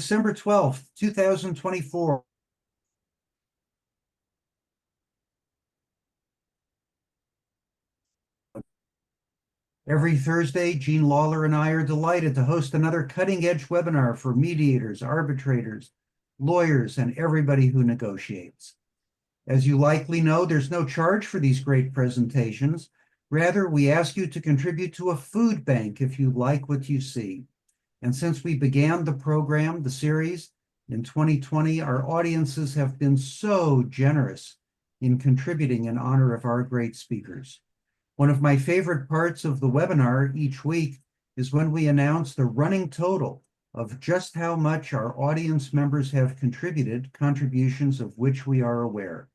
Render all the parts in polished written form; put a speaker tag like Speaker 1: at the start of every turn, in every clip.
Speaker 1: December 12th, 2024. Every Thursday, Gene Lawler and I are delighted to host another cutting-edge webinar for mediators, arbitrators, lawyers, and everybody who negotiates. As you likely know, there's no charge for these great presentations. Rather, we ask you to contribute to a food bank if you like what you see. And since we began the program, the series, in 2020, our audiences have been so generous in contributing in honor of our great speakers. One of my favorite parts of the webinar each week is when we announce the running total of just how much our audience members have contributed, contributions of which we are aware.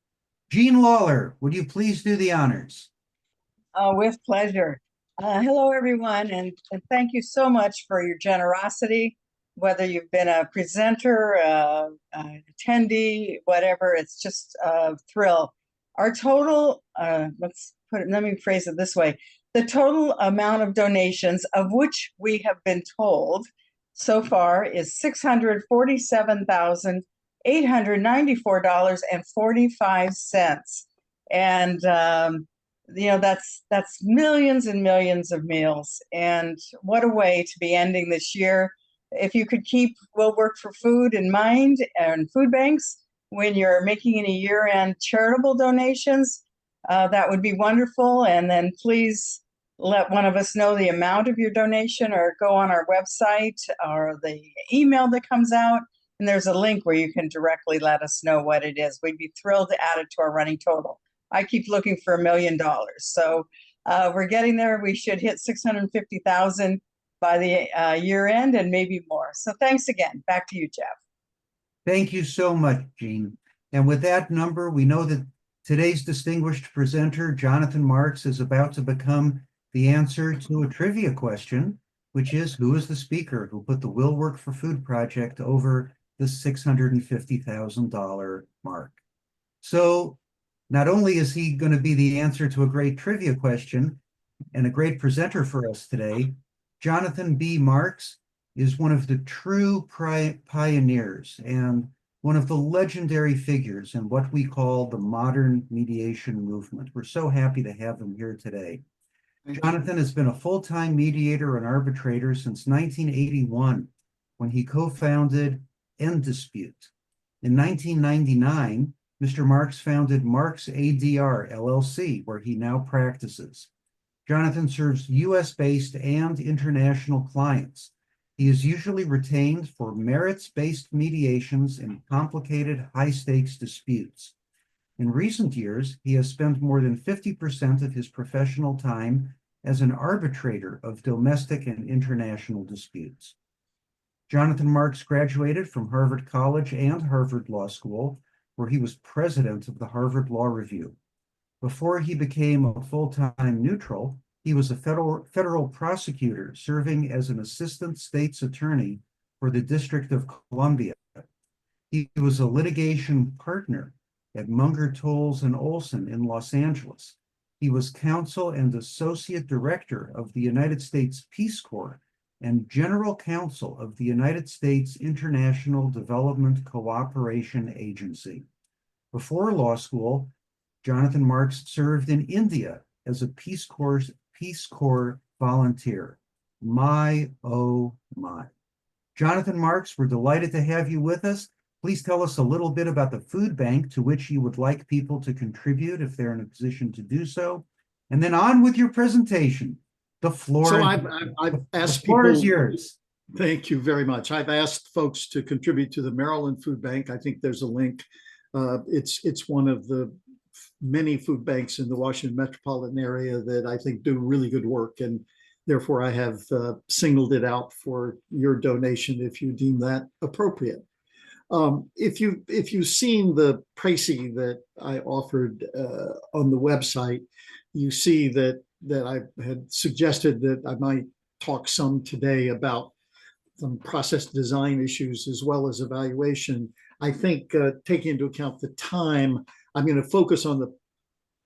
Speaker 1: Gene Lawler, would you please do the honors?
Speaker 2: With pleasure. Hello, everyone, and thank you so much for your generosity. Whether you've been a presenter, attendee, whatever, it's just a thrill. Our total, let me phrase it this way. The total amount of donations of which we have been told so far is $647,894.45. And, you know, that's millions and millions of meals. And what a way to be ending this year. If you could keep We'll Work for Food in mind and food banks when you're making any year-end charitable donations, that would be wonderful. And then please let one of us know the amount of your donation, or go on our website or the email that comes out. And there's a link where you can directly let us know what it is. We'd be thrilled to add it to our running total. I keep looking for $1 million. So we're getting there. We should hit 650,000 by the year end and maybe more. So thanks again. Back to you, Jeff.
Speaker 1: Thank you so much, Jean. And with that number, we know that today's distinguished presenter, Jonathan Marks, is about to become the answer to a trivia question, which is, who is the speaker who put the Will Work for Food project over the $650,000 mark? So not only is he going to be the answer to a great trivia question and a great presenter for us today, Jonathan B. Marks is one of the true pioneers and one of the legendary figures in what we call the modern mediation movement. We're so happy to have him here today. Jonathan has been a full-time mediator and arbitrator since 1981, when he co-founded End Dispute. In 1999, Mr. Marks founded MarksADR, LLC, where he now practices. Jonathan serves US-based and international clients. He is usually retained for merits-based mediations in complicated, high-stakes disputes. In recent years, he has spent more than 50% of his professional time as an arbitrator of domestic and international disputes. Jonathan Marks graduated from Harvard College and Harvard Law School, where he was president of the Harvard Law Review. Before he became a full-time neutral, he was a federal prosecutor serving as an assistant state's attorney for the District of Columbia. He was a litigation partner at Munger, Tolles & Olson in Los Angeles. He was counsel and associate director of the United States Peace Corps and general counsel of the United States International Development Cooperation Agency. Before law school, Jonathan Marks served in India as a Peace Corps volunteer. My, oh my. Jonathan Marks, we're delighted to have you with us. Please tell us a little bit about the food bank to which you would like people to contribute if they're in a position to do so. And then on with your presentation. The floor,
Speaker 3: so I've asked
Speaker 1: the floor
Speaker 3: people,
Speaker 1: is yours.
Speaker 3: Thank you very much. I've asked folks to contribute to the Maryland Food Bank. I think there's a link. It's one of the many food banks in the Washington metropolitan area that I think do really good work, and therefore I have singled it out for your donation if you deem that appropriate. If you've seen the précis that I offered on the website, you see that I had suggested that I might talk some today about some process design issues as well as evaluation. I think taking into account the time, I'm going to focus on the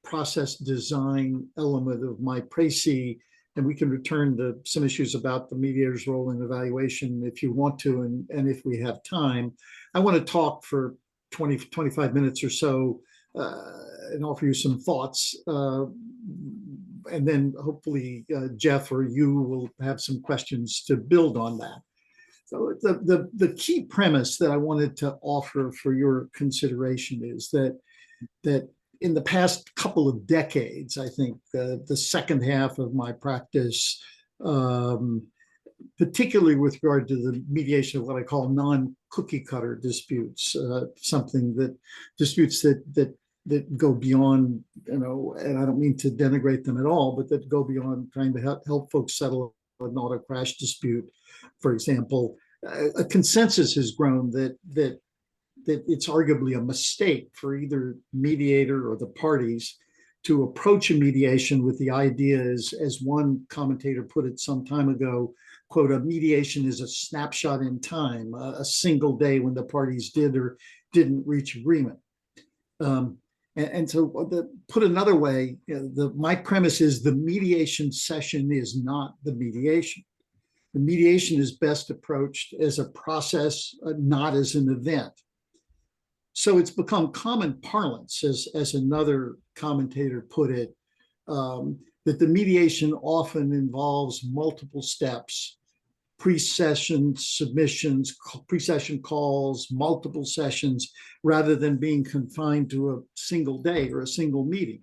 Speaker 3: process design element of my précis and we can return to some issues about the mediator's role in evaluation if you want to, and if we have time. I want to talk for 25 minutes or so and offer you some thoughts. And then hopefully Jeff or you will have some questions to build on that. So the key premise that I wanted to offer for your consideration is that in the past couple of decades, I think the second half of my practice, particularly with regard to the mediation of what I call non-cookie cutter disputes, disputes that go beyond, and I don't mean to denigrate them at all, but that go beyond trying to help folks settle an auto crash dispute, for example. A consensus has grown that it's arguably a mistake for either mediator or the parties to approach a mediation with the idea, as one commentator put it some time ago, quote, a mediation is a snapshot in time, a single day when the parties did or didn't reach agreement. And so put another way, my premise is the mediation session is not the mediation. The mediation is best approached as a process, not as an event. So it's become common parlance, as another commentator put it, that the mediation often involves multiple steps, pre-session submissions, pre-session calls, multiple sessions, rather than being confined to a single day or a single meeting.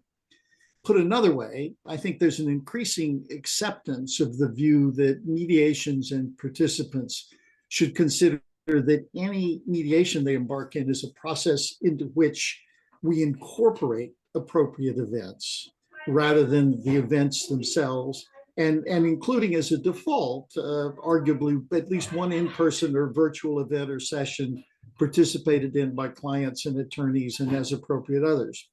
Speaker 3: Put another way, I think there's an increasing acceptance of the view that mediations and participants should consider that any mediation they embark in is a process into which we incorporate appropriate events rather than the events themselves, and including as a default, arguably at least one in-person or virtual event or session participated in by clients and attorneys and as appropriate others.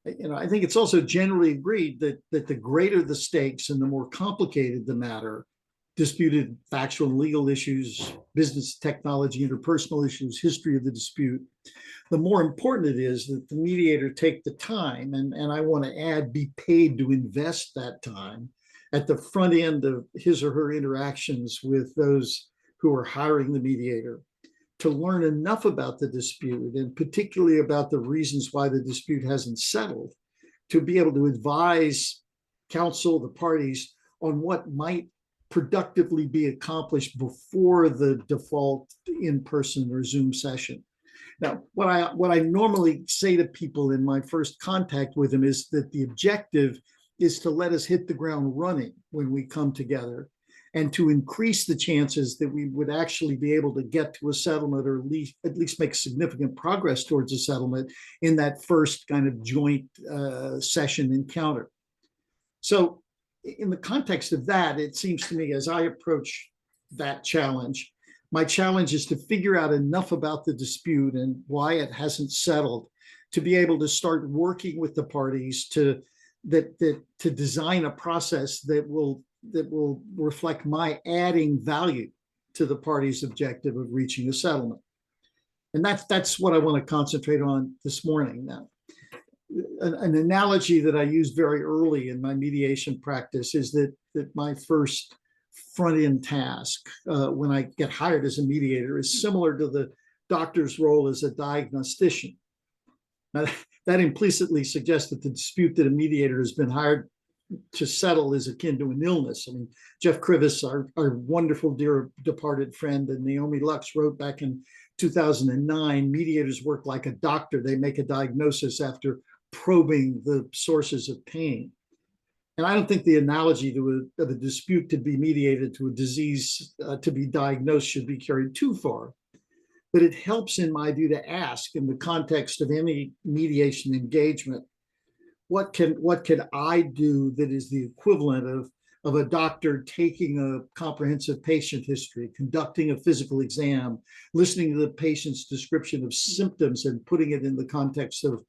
Speaker 3: I think it's also generally agreed that the greater the stakes and the more complicated the matter, disputed factual and legal issues, business, technology, interpersonal issues, history of the dispute, the more important it is that the mediator take the time, and I want to add, be paid to invest that time at the front end of his or her interactions with those who are hiring the mediator, to learn enough about the dispute, and particularly about the reasons why the dispute hasn't settled, to be able to advise counsel, the parties, on what might productively be accomplished before the default in-person or Zoom session. Now, what I normally say to people in my first contact with them is that the objective is to let us hit the ground running when we come together, and to increase the chances that we would actually be able to get to a settlement, or at least make significant progress towards a settlement in that first kind of joint session encounter. So in the context of that, it seems to me, as I approach that challenge, my challenge is to figure out enough about the dispute and why it hasn't settled to be able to start working with the parties to design a process that will reflect my adding value to the party's objective of reaching a settlement. And that's what I want to concentrate on this morning. Now, an analogy that I use very early in my mediation practice is that my first front-end task when I get hired as a mediator is similar to the doctor's role as a diagnostician. Now, that implicitly suggests that the dispute that a mediator has been hired to settle is akin to an illness. I mean, Jeff Krivis, our wonderful, dear departed friend, and Naomi Lux wrote back in 2009, mediators work like a doctor. They make a diagnosis after probing the sources of pain. And I don't think the analogy of a dispute to be mediated to a disease to be diagnosed should be carried too far. But it helps, in my view, to ask, in the context of any mediation engagement, what can I do that is the equivalent of a doctor taking a comprehensive patient history, conducting a physical exam, listening to the patient's description of symptoms and putting it in the context of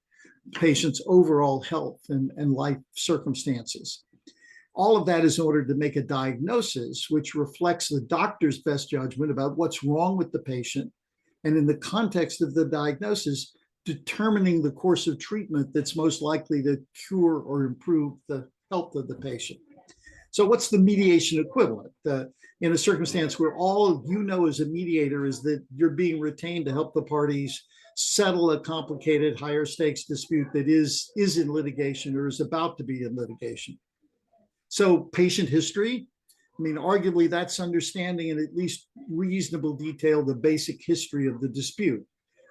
Speaker 3: patient's overall health and life circumstances. All of that is in order to make a diagnosis which reflects the doctor's best judgment about what's wrong with the patient, and in the context of the diagnosis, determining the course of treatment that's most likely to cure or improve the health of the patient. So what's the mediation equivalent? In a circumstance where all you know as a mediator is that you're being retained to help the parties settle a complicated higher stakes dispute that is in litigation or is about to be in litigation. So patient history, I mean, arguably that's understanding in at least reasonable detail the basic history of the dispute.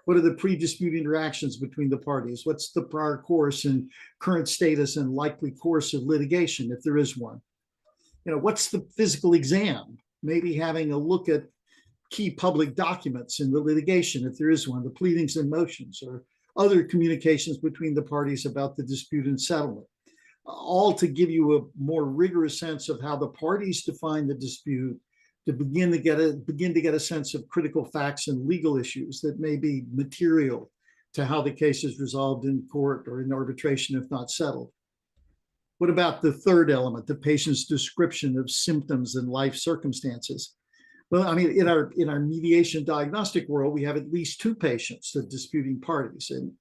Speaker 3: What are the pre-dispute interactions between the parties? What's the prior course and current status and likely course of litigation, if there is one? What's the physical exam? Maybe having a look at key public documents in the litigation, if there is one, the pleadings and motions, or other communications between the parties about the dispute and settlement, all to give you a more rigorous sense of how the parties define the dispute, to begin to get a sense of critical facts and legal issues that may be material to how the case is resolved in court or in arbitration if not settled. What about the third element, the patient's description of symptoms and life circumstances? Well, I mean, in our mediation diagnostic world, we have at least two patients, the disputing parties, and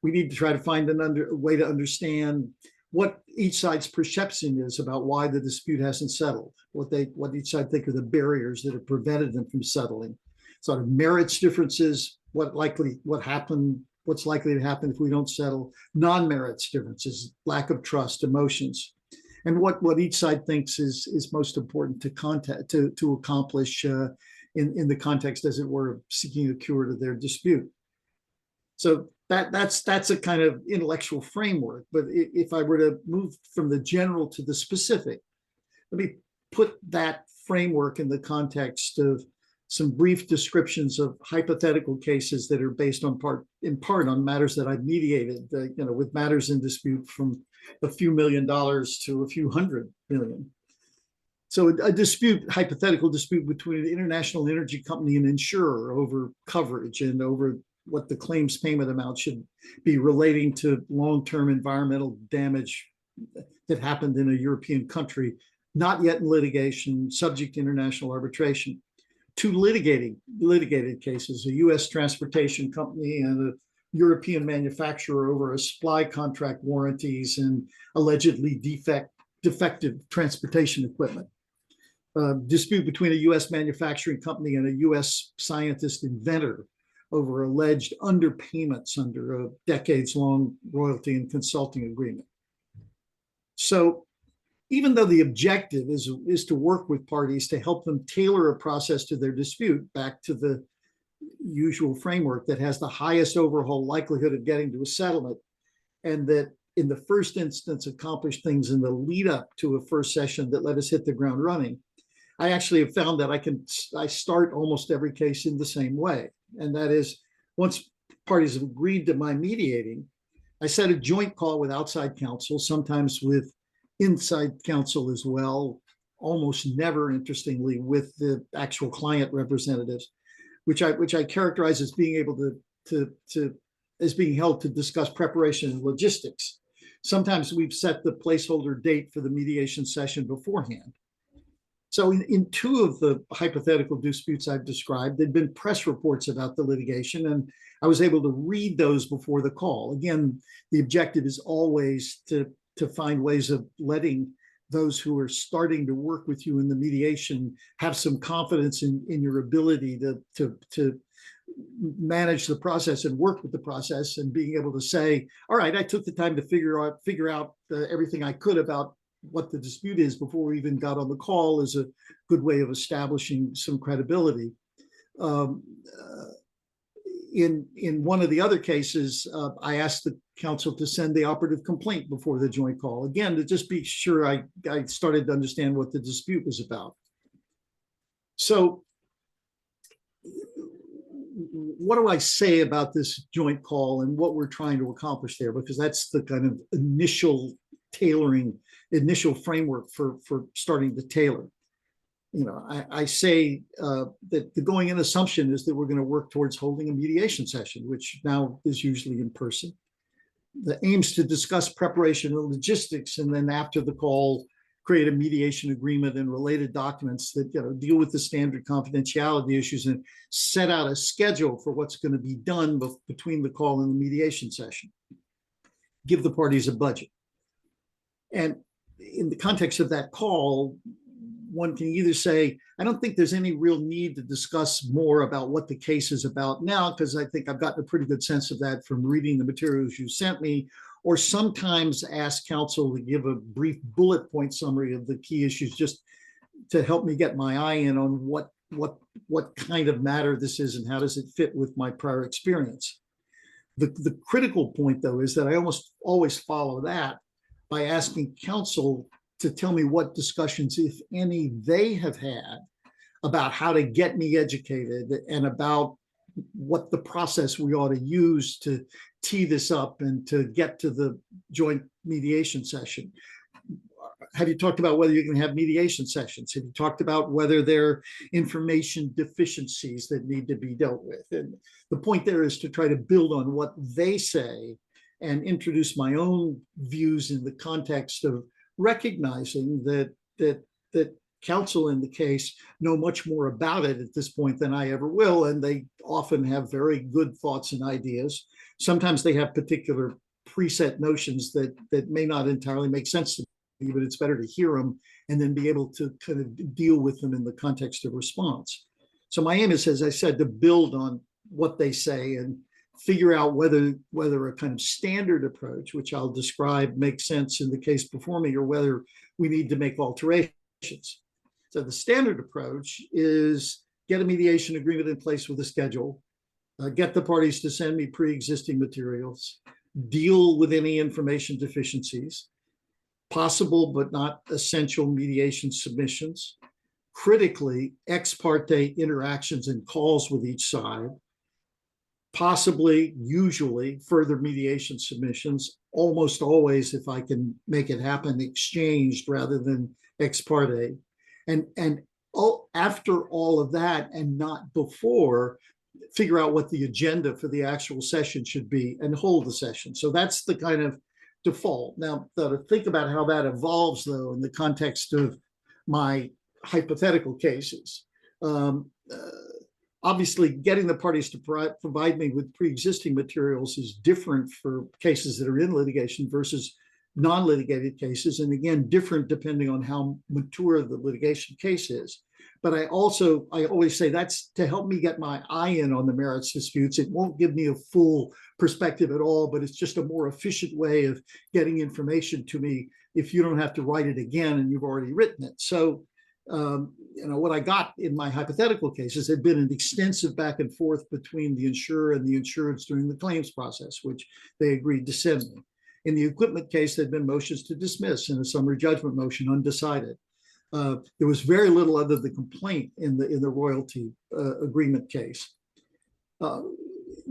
Speaker 3: we need to try to find a way to understand what each side's perception is about why the dispute hasn't settled, what each side think are the barriers that have prevented them from settling, sort of merits differences, what's likely to happen if we don't settle, non-merits differences, lack of trust, emotions, and what each side thinks is most important to accomplish in the context, as it were, of seeking a cure to their dispute. So that's a kind of intellectual framework. But if I were to move from the general to the specific, let me put that framework in the context of some brief descriptions of hypothetical cases that are based in part on matters that I've mediated, with matters in dispute from a few $1 million to a few $100 million. So a hypothetical dispute between an international energy company and insurer over coverage and over what the claims payment amount should be relating to long-term environmental damage that happened in a European country, not yet in litigation, subject to international arbitration. Two litigated cases, a U.S. transportation company and a European manufacturer over a supply contract warranties and allegedly defective transportation equipment. Dispute between a U.S. manufacturing company and a U.S. scientist inventor over alleged underpayments under a decades-long royalty and consulting agreement. So even though the objective is to work with parties to help them tailor a process to their dispute back to the usual framework that has the highest overall likelihood of getting to a settlement, and that in the first instance accomplish things in the lead up to a first session that let us hit the ground running, I actually have found that I start almost every case in the same way. And that is, once parties have agreed to my mediating, I set a joint call with outside counsel, sometimes with inside counsel as well, almost never, interestingly, with the actual client representatives, which I characterize as being able as being held to discuss preparation and logistics. Sometimes we've set the placeholder date for the mediation session beforehand. So in two of the hypothetical disputes I've described, there'd been press reports about the litigation, and I was able to read those before the call. Again, the objective is always to find ways of letting those who are starting to work with you in the mediation have some confidence in your ability to manage the process and work with the process, and being able to say, all right, I took the time to figure out everything I could about what the dispute is before we even got on the call, is a good way of establishing some credibility. In one of the other cases, I asked the counsel to send the operative complaint before the joint call, again, to just be sure I started to understand what the dispute was about. So what do I say about this joint call and what we're trying to accomplish there? Because that's the kind of initial tailoring, initial framework for starting to tailor. I say that the going in assumption is that we're going to work towards holding a mediation session, which now is usually in person. The aims to discuss preparation and logistics, and then after the call, create a mediation agreement and related documents that deal with the standard confidentiality issues and set out a schedule for what's going to be done between the call and the mediation session. Give the parties a budget. And in the context of that call, one can either say, I don't think there's any real need to discuss more about what the case is about now, because I think I've gotten a pretty good sense of that from reading the materials you sent me, or sometimes ask counsel to give a brief bullet point summary of the key issues just to help me get my eye in on what kind of matter this is and how does it fit with my prior experience. The critical point, though, is that I almost always follow that by asking counsel to tell me what discussions, if any, they have had about how to get me educated and about what the process we ought to use to tee this up and to get to the joint mediation session. Have you talked about whether you can have mediation sessions? Have you talked about whether there are information deficiencies that need to be dealt with? And the point there is to try to build on what they say and introduce my own views in the context of recognizing that counsel in the case know much more about it at this point than I ever will, and they often have very good thoughts and ideas. Sometimes they have particular preset notions that may not entirely make sense to me, but it's better to hear them and then be able to kind of deal with them in the context of response. So my aim is, as I said, to build on what they say and figure out whether a kind of standard approach, which I'll describe, makes sense in the case before me, or whether we need to make alterations. So the standard approach is get a mediation agreement in place with a schedule, get the parties to send me pre-existing materials, deal with any information deficiencies, possible but not essential mediation submissions, critically ex parte interactions and calls with each side, possibly, usually, further mediation submissions, almost always, if I can make it happen, exchanged rather than ex parte. And after all of that, and not before, figure out what the agenda for the actual session should be and hold the session. So that's the kind of default. Now, to think about how that evolves, though, in the context of my hypothetical cases. Obviously, getting the parties to provide me with pre-existing materials is different for cases that are in litigation versus non-litigated cases, and again, different depending on how mature the litigation case is. But I always say that's to help me get my eye in on the merits disputes. It won't give me a full perspective at all, but it's just a more efficient way of getting information to me if you don't have to write it again and you've already written it. So what I got in my hypothetical cases had been an extensive back and forth between the insurer and the insureds during the claims process, which they agreed to send me. In the equipment case, there'd been motions to dismiss and a summary judgment motion undecided. There was very little other than complaint in the royalty agreement case.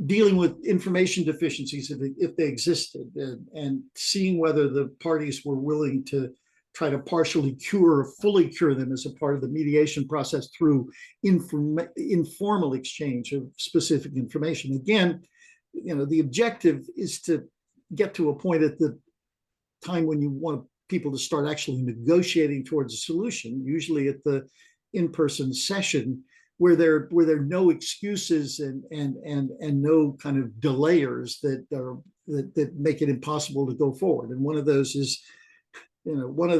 Speaker 3: Dealing with information deficiencies if they existed, and seeing whether the parties were willing to try to partially cure or fully cure them as a part of the mediation process through informal exchange of specific information. Again, the objective is to get to a point at the time when you want people to start actually negotiating towards a solution, usually at the in-person session, where there are no excuses and no kind of delayers that make it impossible to go forward. And one of those is, you don't want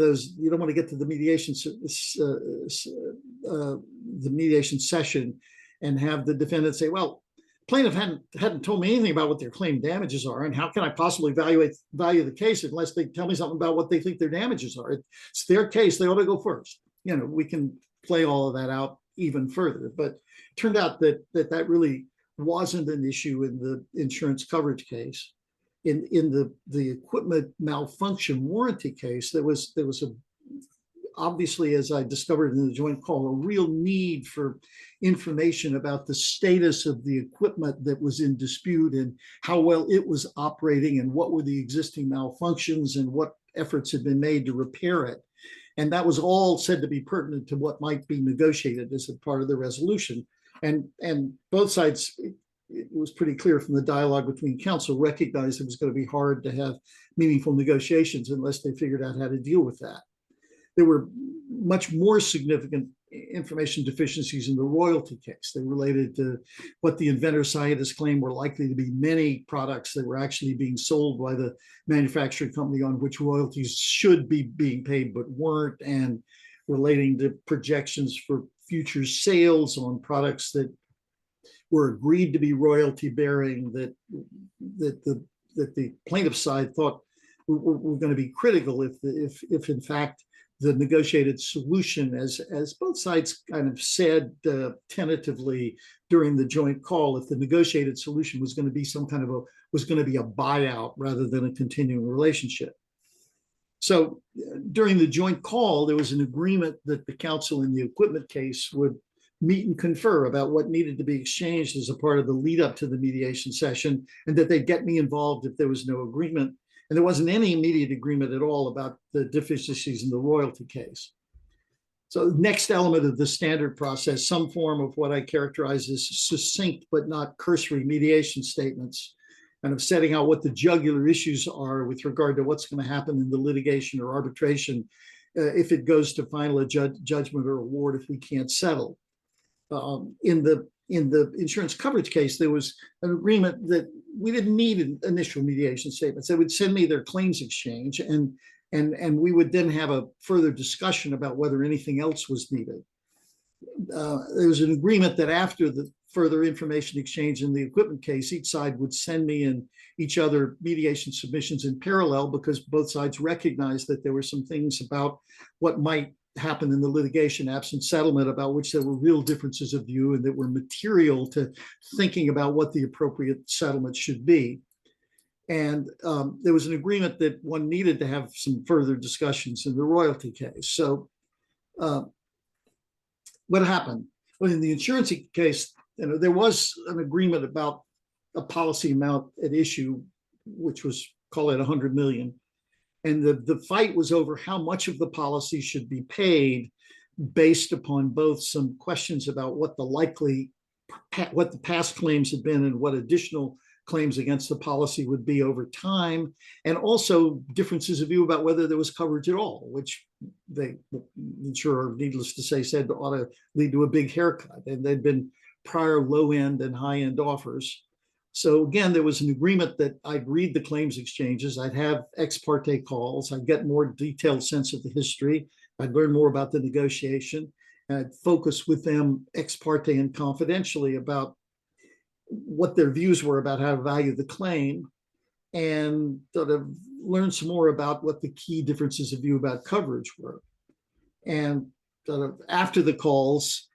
Speaker 3: to get to the mediation session and have the defendant say, well, plaintiff hadn't told me anything about what their claim damages are, and how can I possibly value the case unless they tell me something about what they think their damages are? It's their case; they ought to go first. We can play all of that out even further, but it turned out that really wasn't an issue in the insurance coverage case. In the equipment malfunction warranty case, there was obviously, as I discovered in the joint call, a real need for information about the status of the equipment that was in dispute and how well it was operating and what were the existing malfunctions and what efforts had been made to repair it. And that was all said to be pertinent to what might be negotiated as a part of the resolution. And both sides, it was pretty clear from the dialogue between counsel, recognized it was going to be hard to have meaningful negotiations unless they figured out how to deal with that. There were much more significant information deficiencies in the royalty case. They related to what the inventor scientists claimed were likely to be many products that were actually being sold by the manufacturing company on which royalties should be being paid but weren't, and relating to projections for future sales on products that were agreed to be royalty bearing that the plaintiff side thought were going to be critical if in fact the negotiated solution, as both sides kind of said tentatively during the joint call, if the negotiated solution was going to be a buyout rather than a continuing relationship. So during the joint call, there was an agreement that the counsel in the equipment case would meet and confer about what needed to be exchanged as a part of the lead up to the mediation session, and that they'd get me involved if there was no agreement. And there wasn't any immediate agreement at all about the deficiencies in the royalty case. So the next element of the standard process, some form of what I characterize as succinct but not cursory mediation statements, kind of setting out what the jugular issues are with regard to what's going to happen in the litigation or arbitration if it goes to final judgment or award if we can't settle. In the insurance coverage case, there was an agreement that we didn't need initial mediation statements. They would send me their claims exchange, and we would then have a further discussion about whether anything else was needed. There was an agreement that after the further information exchange in the equipment case, each side would send me and each other mediation submissions in parallel, because both sides recognized that there were some things about what might happen in the litigation absent settlement about which there were real differences of view and that were material to thinking about what the appropriate settlement should be. And there was an agreement that one needed to have some further discussions in the royalty case. So what happened? Well, in the insurance case, there was an agreement about a policy amount at issue, which was, call it 100 million. And the fight was over how much of the policy should be paid based upon both some questions about what the past claims had been and what additional claims against the policy would be over time, and also differences of view about whether there was coverage at all, which the insurer, needless to say, said ought to lead to a big haircut. And there'd been prior low-end and high-end offers. So again, there was an agreement that I'd read the claims exchanges, I'd have ex parte calls, I'd get more detailed sense of the history, I'd learn more about the negotiation, and I'd focus with them ex parte and confidentially about what their views were about how to value the claim, and sort of learn some more about what the key differences of view about coverage were. And sort of after the calls,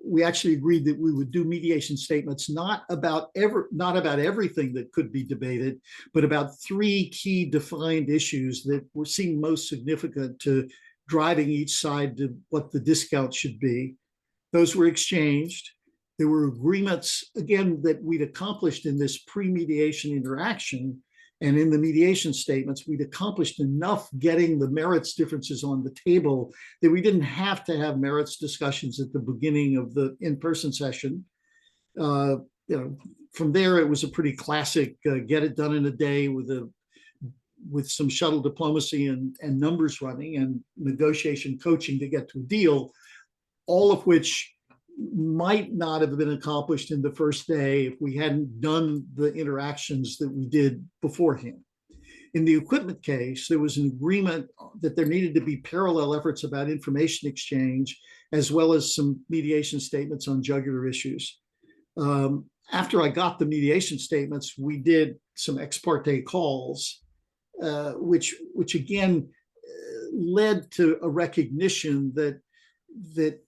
Speaker 3: we actually agreed that we would do mediation statements, not about everything that could be debated, but about three key defined issues that were seen most significant to driving each side to what the discount should be. Those were exchanged. There were agreements, again, that we'd accomplished in this pre-mediation interaction. And in the mediation statements, we'd accomplished enough getting the merits differences on the table that we didn't have to have merits discussions at the beginning of the in-person session. From there, it was a pretty classic get it done in a day with some shuttle diplomacy and numbers running and negotiation coaching to get to a deal, all of which might not have been accomplished in the first day if we hadn't done the interactions that we did beforehand. In the equipment case, there was an agreement that there needed to be parallel efforts about information exchange, as well as some mediation statements on jugular issues. After I got the mediation statements, we did some ex parte calls, which again led to a recognition that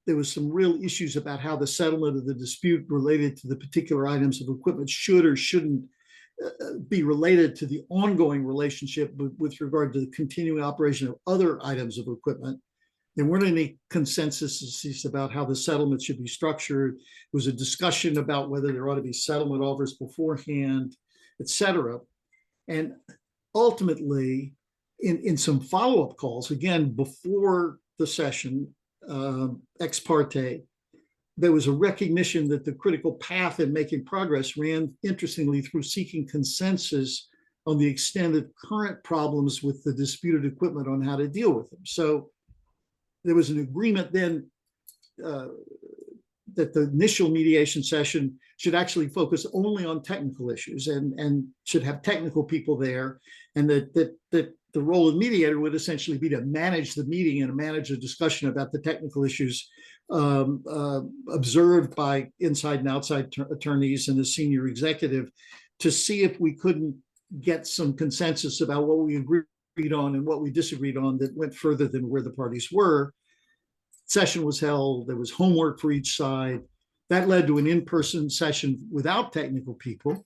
Speaker 3: there was some real issues about how the settlement of the dispute related to the particular items of equipment should or shouldn't be related to the ongoing relationship with regard to the continuing operation of other items of equipment. There weren't any consensuses about how the settlement should be structured. It was a discussion about whether there ought to be settlement offers beforehand, et cetera. And ultimately, in some follow-up calls, again, before the session, ex parte, there was a recognition that the critical path in making progress ran, interestingly, through seeking consensus on the extent of current problems with the disputed equipment on how to deal with them. So there was an agreement then that the initial mediation session should actually focus only on technical issues and should have technical people there, and that the role of mediator would essentially be to manage the meeting and manage a discussion about the technical issues observed by inside and outside attorneys and the senior executive, to see if we couldn't get some consensus about what we agreed on and what we disagreed on that went further than where the parties were. Session was held. There was homework for each side. That led to an in-person session without technical people.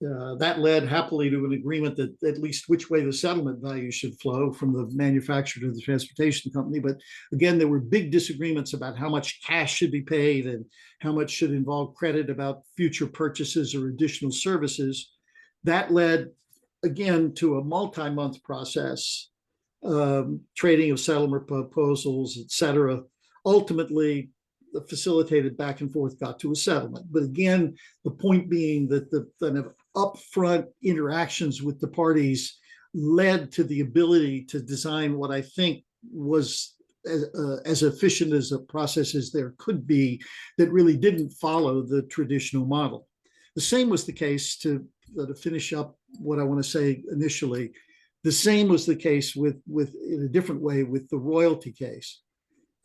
Speaker 3: That led happily to an agreement that at least which way the settlement value should flow from the manufacturer to the transportation company. But again, there were big disagreements about how much cash should be paid and how much should involve credit about future purchases or additional services. That led, again, to a multi-month process, trading of settlement proposals, et cetera. Ultimately, the facilitated back and forth got to a settlement. But again, the point being that the kind of upfront interactions with the parties led to the ability to design what I think was as efficient as a process as there could be, that really didn't follow the traditional model. The same was the case, to finish up what I want to say initially, the same was the case with in a different way with the royalty case.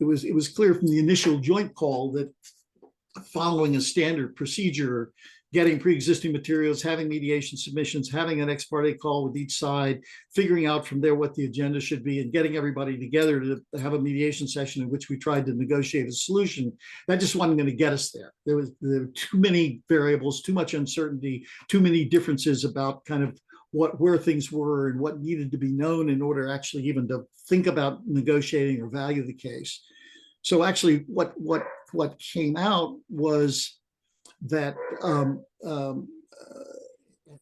Speaker 3: It was clear from the initial joint call that following a standard procedure, getting pre-existing materials, having mediation submissions, having an ex parte call with each side, figuring out from there what the agenda should be, and getting everybody together to have a mediation session in which we tried to negotiate a solution, that just wasn't going to get us there. There were too many variables, too much uncertainty, too many differences about kind of where things were and what needed to be known in order actually even to think about negotiating or value the case. So actually what came out was that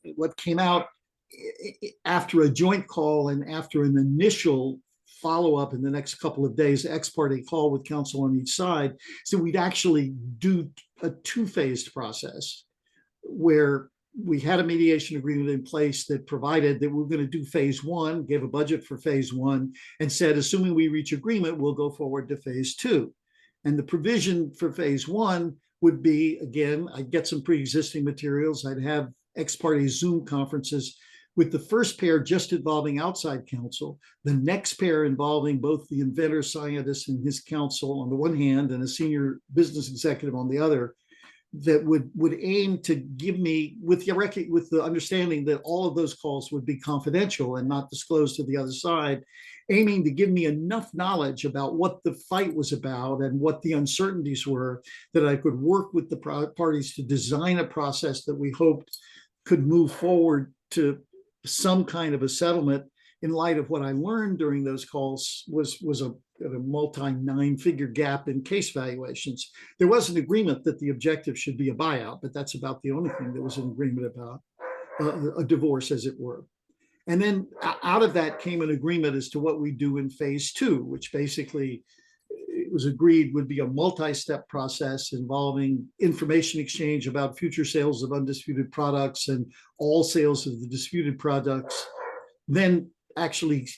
Speaker 3: what came out after a joint call and after an initial follow-up in the next couple of days, ex parte call with counsel on each side, so we'd actually do a two-phased process where we had a mediation agreement in place that provided that we were going to do phase one, gave a budget for phase one, and said, assuming we reach agreement, we'll go forward to phase two. And the provision for phase one would be, again, I'd get some pre-existing materials. I'd have ex parte Zoom conferences with the first pair just involving outside counsel, the next pair involving both the inventor, scientist, and his counsel on the one hand, and a senior business executive on the other, that would aim to give me, with the understanding that all of those calls would be confidential and not disclosed to the other side, aiming to give me enough knowledge about what the fight was about and what the uncertainties were, that I could work with the parties to design a process that we hoped could move forward to some kind of a settlement. In light of what I learned during those calls was a multi-nine-figure gap in case valuations. There was an agreement that the objective should be a buyout, but that's about the only thing there was an agreement about, a divorce, as it were. And then out of that came an agreement as to what we do in phase two, which basically it was agreed would be a multi-step process involving information exchange about future sales of undisputed products and all sales of the disputed products. Then actually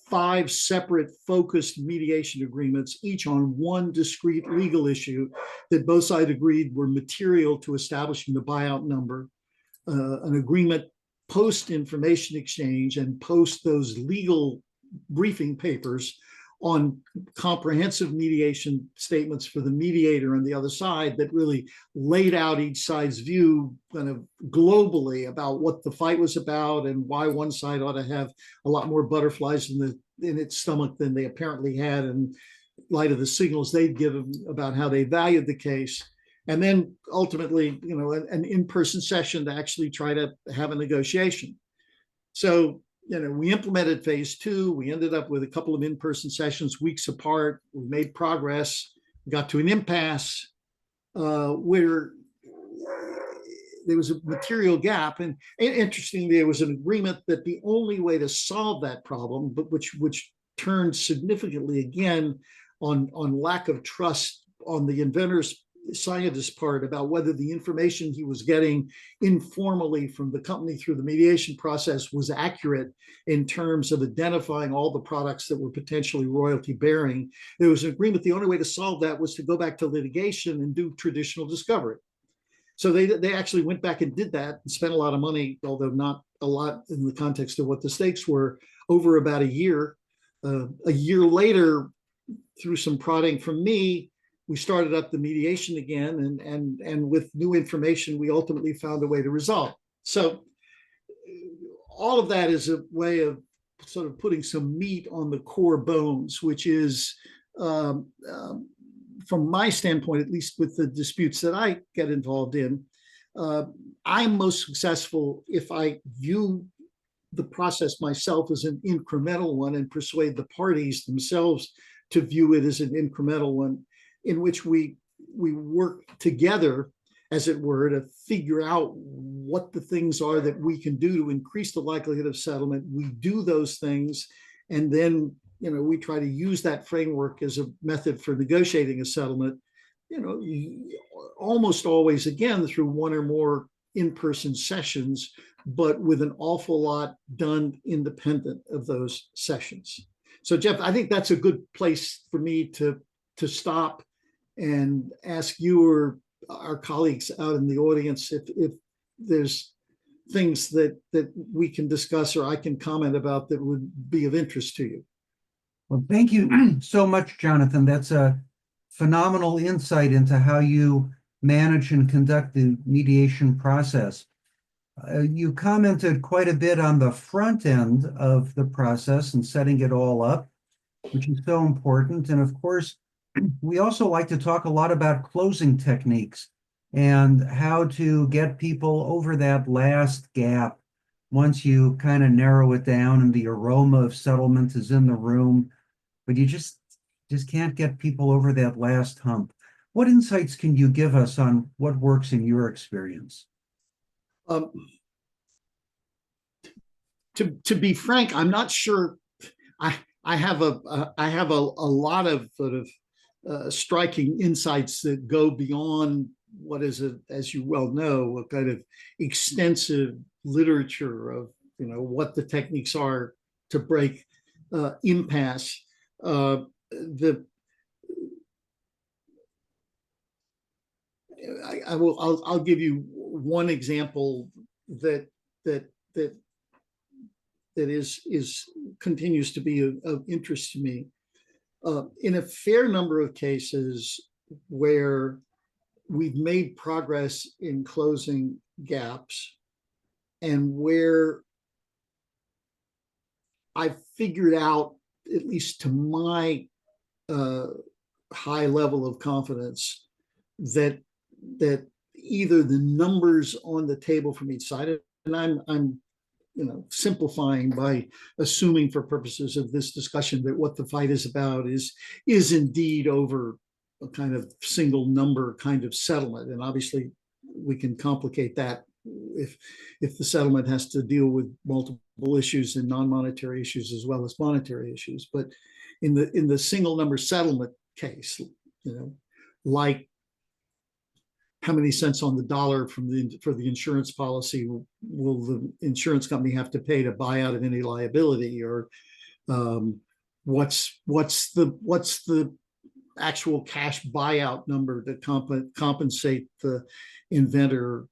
Speaker 3: 5 separate focused mediation agreements, each on one discrete legal issue that both sides agreed were material to establishing the buyout number, an agreement post information exchange and post those legal briefing papers on comprehensive mediation statements for the mediator on the other side that really laid out each side's view kind of globally about what the fight was about and why one side ought to have a lot more butterflies in its stomach than they apparently had in light of the signals they'd given about how they valued the case. And then ultimately, an in-person session to actually try to have a negotiation. So we implemented phase two. We ended up with a couple of in-person sessions, weeks apart. We made progress. We got to an impasse where there was a material gap. And interestingly, there was an agreement that the only way to solve that problem, but which turned significantly again on lack of trust on the inventor's scientist part about whether the information he was getting informally from the company through the mediation process was accurate in terms of identifying all the products that were potentially royalty bearing. There was an agreement the only way to solve that was to go back to litigation and do traditional discovery. So they actually went back and did that and spent a lot of money, although not a lot in the context of what the stakes were, over about a year. A year later, through some prodding from me, we started up the mediation again, and with new information, we ultimately found a way to resolve. So all of that is a way of sort of putting some meat on the core bones, which is, from my standpoint, at least with the disputes that I get involved in, I'm most successful if I view the process myself as an incremental one and persuade the parties themselves to view it as an incremental one, in which we work together, as it were, to figure out what the things are that we can do to increase the likelihood of settlement. We do those things, and then we try to use that framework as a method for negotiating a settlement. Almost always, again, through one or more in-person sessions, but with an awful lot done independent of those sessions. So, Jeff, I think that's a good place for me to stop and ask you or our colleagues out in the audience if there's things that we can discuss or I can comment about that would be of interest to you.
Speaker 1: Well, thank you so much, Jonathan. That's a phenomenal insight into how you manage and conduct the mediation process. You commented quite a bit on the front end of the process and setting it all up, which is so important. And of course, we also like to talk a lot about closing techniques and how to get people over that last gap once you kind of narrow it down and the aroma of settlement is in the room, but you just can't get people over that last hump. What insights can you give us on what works in your experience?
Speaker 3: To be frank, I'm not sure. I have a lot of sort of striking insights that go beyond what is, as you well know, a kind of extensive literature of what the techniques are to break impasse. I'll give you one example that continues to be of interest to me. In a fair number of cases where we've made progress in closing gaps and where I've figured out, at least to my high level of confidence, that either the numbers on the table from each side, and I'm simplifying by assuming for purposes of this discussion that what the fight is about is indeed over a kind of single number kind of settlement. And obviously we can complicate that if the settlement has to deal with multiple issues and non-monetary issues as well as monetary issues. But in the single number settlement case, like how many cents on the dollar for the insurance policy will the insurance company have to pay to buy out of any liability, or what's the actual cash buyout number to compensate the inventor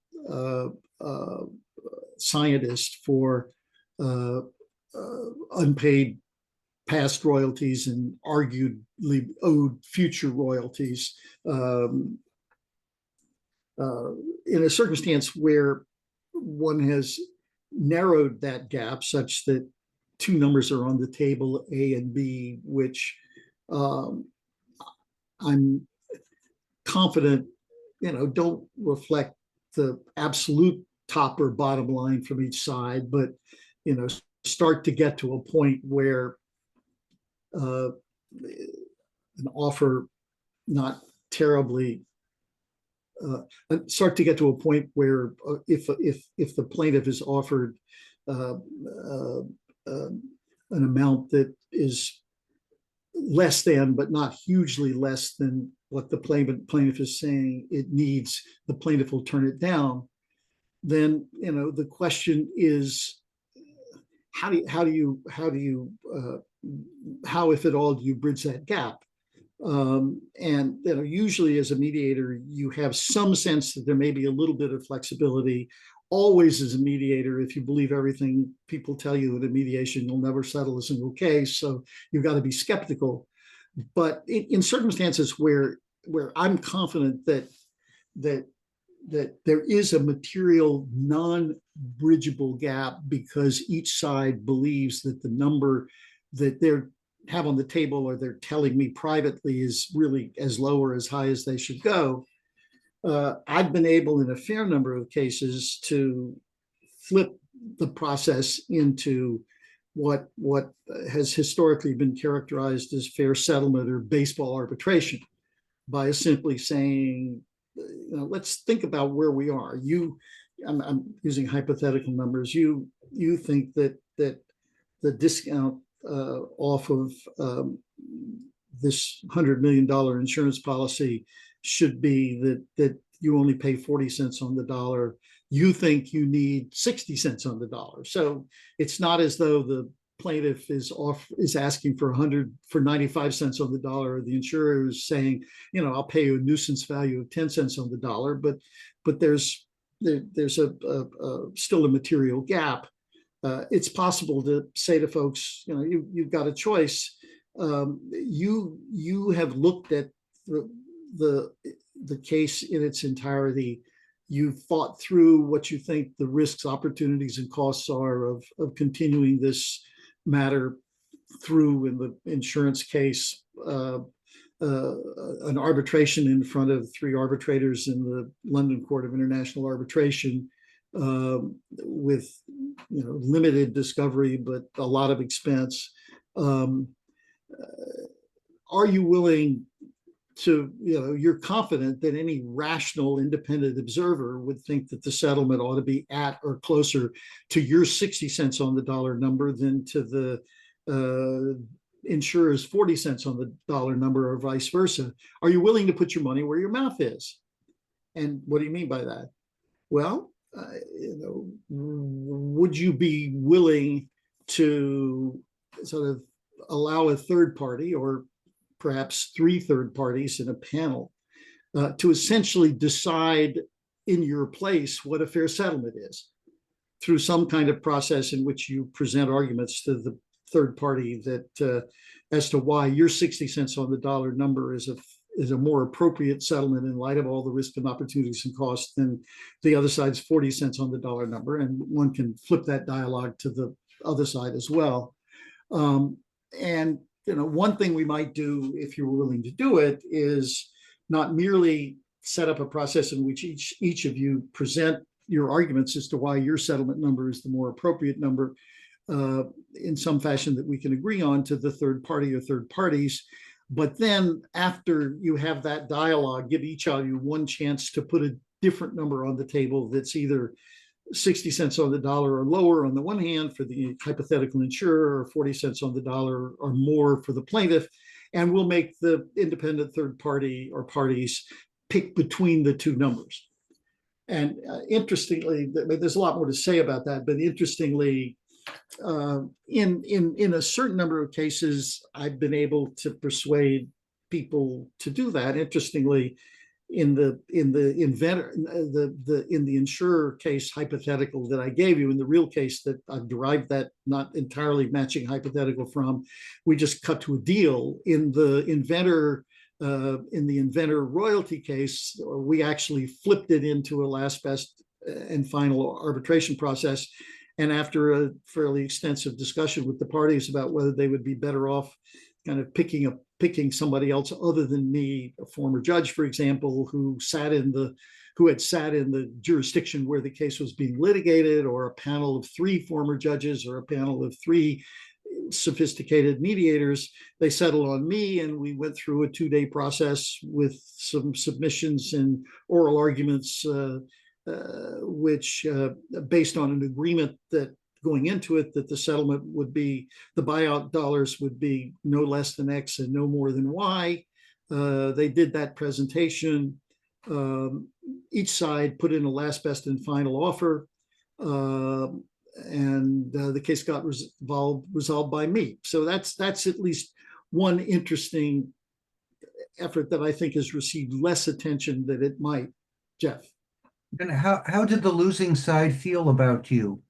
Speaker 3: scientist for unpaid past royalties and arguably owed future royalties. In a circumstance where one has narrowed that gap such that two numbers are on the table, A and B, which I'm confident, don't reflect the absolute top or bottom line from each side, but, start to get to a point where an offer not terribly start to get to a point where if the plaintiff is offered an amount that is less than, but not hugely less than what the plaintiff is saying it needs, the plaintiff will turn it down. Then, the question is, how, if at all, do you bridge that gap? And usually as a mediator, you have some sense that there may be a little bit of flexibility. Always as a mediator, if you believe everything people tell you at a mediation, you'll never settle a single case. So you've got to be skeptical. But in circumstances where I'm confident that there is a material non-bridgeable gap because each side believes that the number that they're have on the table or they're telling me privately is really as low or as high as they should go, I've been able in a fair number of cases to flip the process into what has historically been characterized as fair settlement or baseball arbitration by simply saying, let's think about where we are. I'm using hypothetical numbers. You think that the discount off of this $100 million insurance policy should be that you only pay 40 cents on the dollar. You think you need 60 cents on the dollar. So it's not as though the plaintiff is asking for 95 cents on the dollar. The insurer is saying, I'll pay you a nuisance value of 10 cents on the dollar, but there's still a material gap. It's possible to say to folks, you've got a choice. You have looked at the case in its entirety. You've thought through what you think the risks, opportunities, and costs are of continuing this matter through in the insurance case, an arbitration in front of 3 arbitrators in the London Court of International Arbitration, with limited discovery but a lot of expense. Are you willing to, you're confident that any rational independent observer would think that the settlement ought to be at or closer to your 60 cents on the dollar number than to the insurer's 40 cents on the dollar number, or vice versa? Are you willing to put your money where your mouth is? And what do you mean by that? Well, would you be willing to sort of allow a third party, or perhaps 3 third parties in a panel, to essentially decide in your place what a fair settlement is through some kind of process in which you present arguments to the third party that as to why your 60 cents on the dollar number is a more appropriate settlement in light of all the risks and opportunities and costs than the other side's 40 cents on the dollar number? And one can flip that dialogue to the other side as well. And one thing we might do, if you're willing to do it, is not merely set up a process in which each of you present your arguments as to why your settlement number is the more appropriate number, in some fashion that we can agree on to the third party or third parties. But then after you have that dialogue, give each of you one chance to put a different number on the table that's either 60 cents on the dollar or lower on the one hand for the hypothetical insurer, or 40 cents on the dollar or more for the plaintiff. And we'll make the independent third party or parties pick between the 2 numbers. And interestingly, there's a lot more to say about that, but interestingly, in a certain number of cases, I've been able to persuade people to do that. Interestingly, in the insurer case hypothetical that I gave you, in the real case that I've derived that not entirely matching hypothetical from, we just cut to a deal. In the inventor royalty case, we actually flipped it into a last best and final arbitration process. And after a fairly extensive discussion with the parties about whether they would be better off kind of picking somebody else other than me, a former judge, for example, who had sat in the jurisdiction where the case was being litigated, or a panel of 3 former judges, or a panel of 3 sophisticated mediators, they settled on me, and we went through a 2-day process with some submissions and oral arguments, which based on an agreement that going into it, that the settlement would be, the buyout dollars would be no less than X and no more than Y. They did that presentation. Each side put in a last, best, and final offer. And the case got resolved by me. So that's at least one interesting effort that I think has received less attention than it might. Jeff.
Speaker 1: And how did the losing side feel about you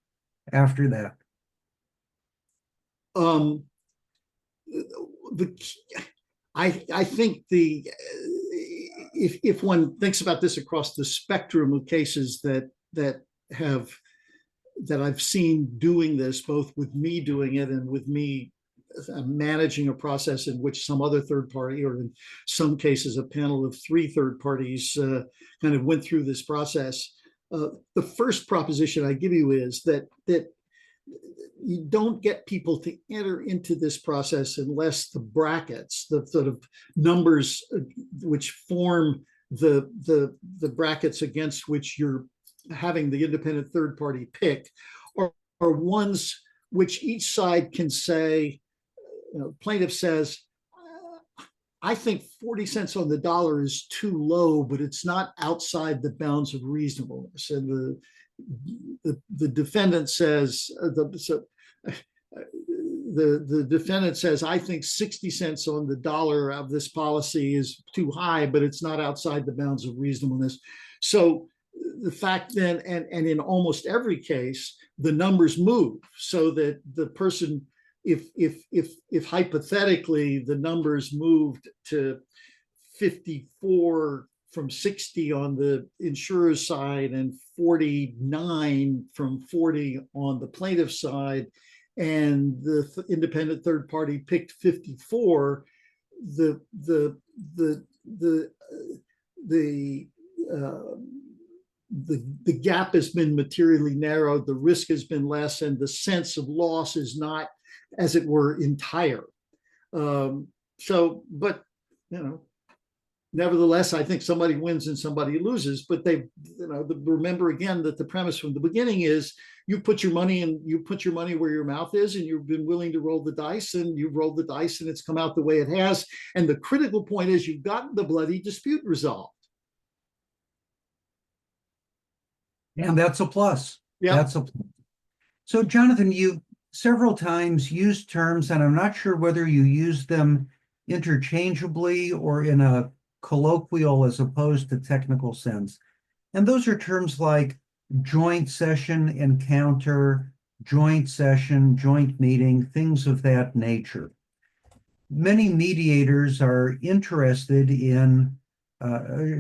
Speaker 1: after that?
Speaker 3: I think if one thinks about this across the spectrum of cases that I've seen doing this, both with me doing it and with me managing a process in which some other third party, or in some cases a panel of 3 third parties, kind of went through this process. The first proposition I give you is that you don't get people to enter into this process unless the brackets, the sort of numbers which form the brackets against which you're having the independent third party pick, are ones which each side can say, plaintiff says, I think 40 cents on the dollar is too low, but it's not outside the bounds of reasonableness. And the defendant says, the defendant says, I think 60 cents on the dollar of this policy is too high, but it's not outside the bounds of reasonableness. So the fact then, and in almost every case, the numbers move so that the person, if hypothetically the numbers moved to 54 from 60 on the insurer's side and 49 from 40 on the plaintiff's side, and the independent third party picked 54, the gap has been materially narrowed, the risk has been less, and the sense of loss is not, as it were, entire. But nevertheless, I think somebody wins and somebody loses. But remember again that the premise from the beginning is you put your money where your mouth is, and you've been willing to roll the dice, and you've rolled the dice, and it's come out the way it has. And the critical point is you've gotten the bloody dispute resolved.
Speaker 1: And that's a plus.
Speaker 3: Yeah.
Speaker 1: That's a plus. So, Jonathan, you several times used terms, and I'm not sure whether you use them interchangeably or in a colloquial as opposed to technical sense. And those are terms like joint session, encounter, joint session, joint meeting, things of that nature. Many mediators are interested in,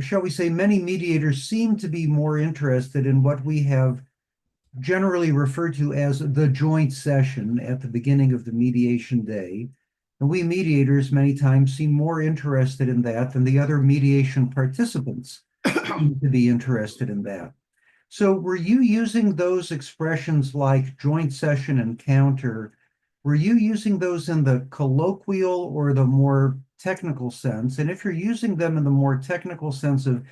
Speaker 1: shall we say, many mediators seem to be more interested in what we have generally referred to as the joint session at the beginning of the mediation day. And we mediators many times seem more interested in that than the other mediation participants seem to be interested in that. So were you using those expressions like joint session, encounter? Were you using those in the colloquial or the more technical sense? And if you're using them in the more technical sense of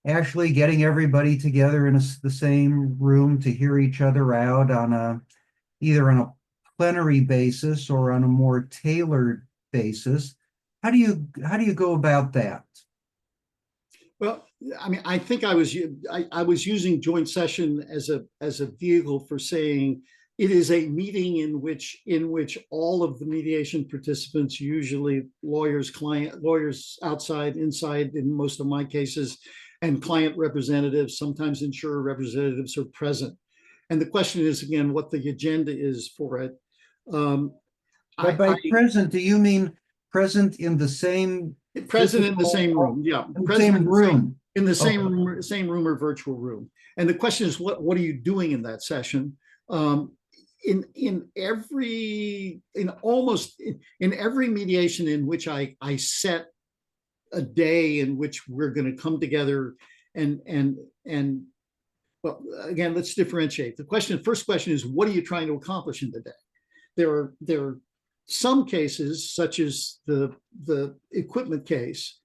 Speaker 1: actually getting everybody together in the same room to hear each other out on either on a plenary basis or on a more tailored basis, how do you go about that?
Speaker 3: Well, I mean, I think I was using joint session as a vehicle for saying it is a meeting in which all of the mediation participants, usually lawyers outside, inside in most of my cases, and client representatives, sometimes insurer representatives, are present. And the question is, again, what the agenda is for it.
Speaker 1: But by present, do you mean present in the same?
Speaker 3: Present in the same room, yeah.
Speaker 1: In the same room.
Speaker 3: In the same room or virtual room. And the question is, what are you doing in that session? In every mediation in which I set a day in which we're going to come together and well, again, let's differentiate. The first question is, what are you trying to accomplish in the day? There are some cases, such as the equipment case,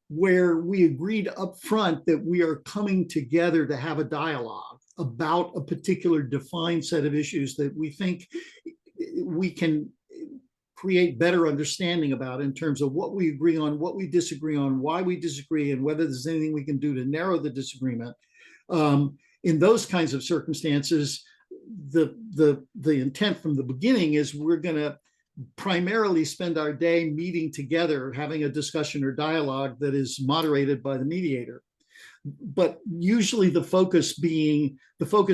Speaker 3: where we agreed up front that we are coming together to have a dialogue about a particular defined set of issues that we think we can create better understanding about in terms of what we agree on, what we disagree on, why we disagree, and whether there's anything we can do to narrow the disagreement. In those kinds of circumstances, the intent from the beginning is we're going to primarily spend our day meeting together, having a discussion or dialogue that is moderated by the mediator. But usually the focus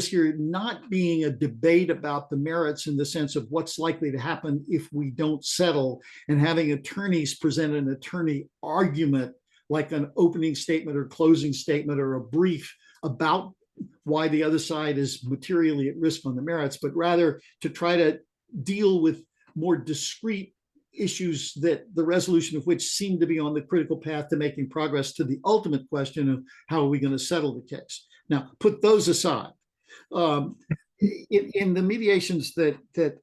Speaker 3: here not being a debate about the merits in the sense of what's likely to happen if we don't settle, and having attorneys present an attorney argument like an opening statement or closing statement or a brief about why the other side is materially at risk on the merits, but rather to try to deal with more discrete issues that the resolution of which seem to be on the critical path to making progress to the ultimate question of how are we going to settle the case. Now, put those aside. In the mediations the